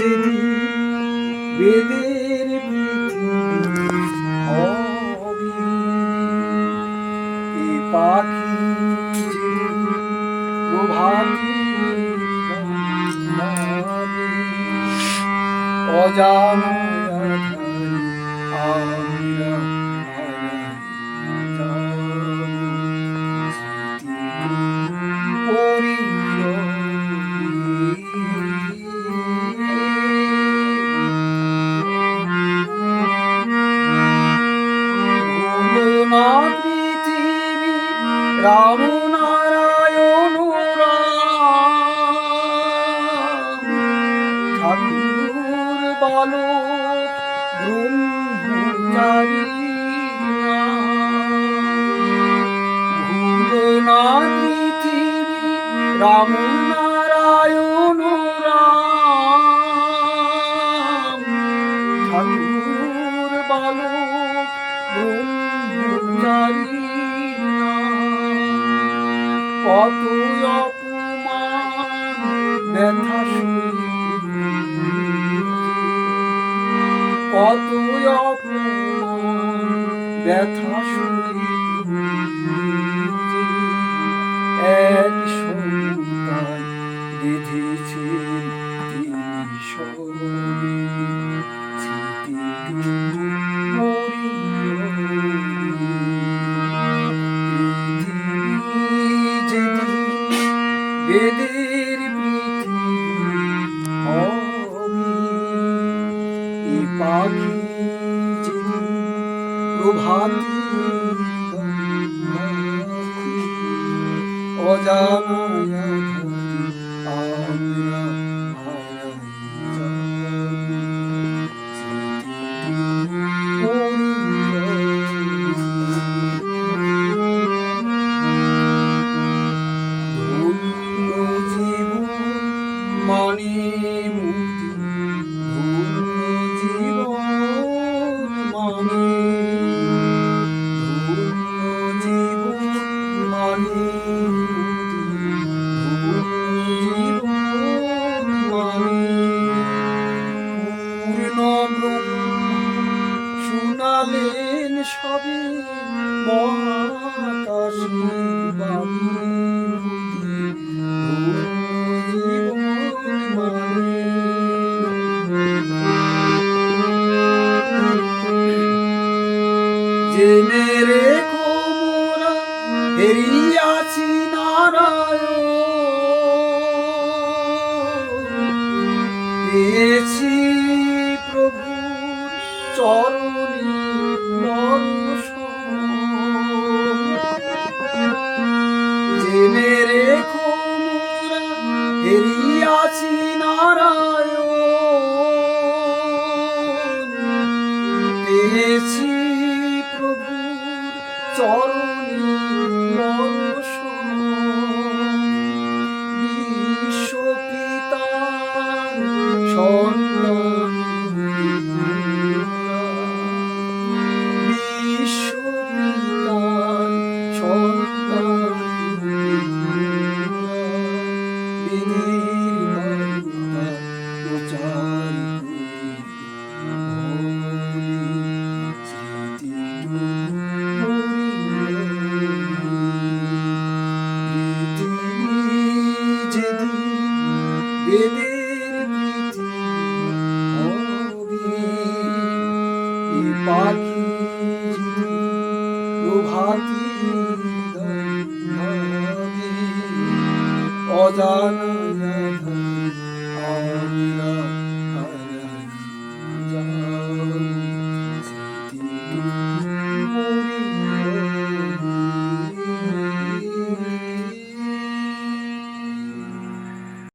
যেদিন বেদের পৃথিবী হবে, এ পাখি যেদিন প্রভাতী অজানা আমরা পৃথিবী রাম নারায়ণ ঠাকুর বালক ব্রহ্মচারী ভুলো না পৃথিবী রাম নারায়ণ ঠাকুর বালক ব্রহ্মচারী কত অপমান ব্যথা কত অপমান ব্যথা এক সন্তান বেঁধেছেন তিনি সবে বেদের পৃথিবী হবে, এ পাখি যেদিন প্রভাতী অজানা আমরা মানে মুক্তি ধন্য জীবন মানে ধন্য জীবন মানে জীবন মানে পূর্ণ ব্রহ্ম শুনালেন সবে মহাকাশের বাণী জেনে রেখো মোরা হেরিয়াছি নারায়ণ, পেয়েছি প্রভু চরণী জেনে রেখো মোরা হেরিয়াছি নারায়ণ, পেয়েছি চরণী বিশ্বপিতার সন্তান বিশ্বপিতার সন্তান বেদের প্রচার বেদের পৃথিবী হবে, এ পাখি প্রভাতী অজানা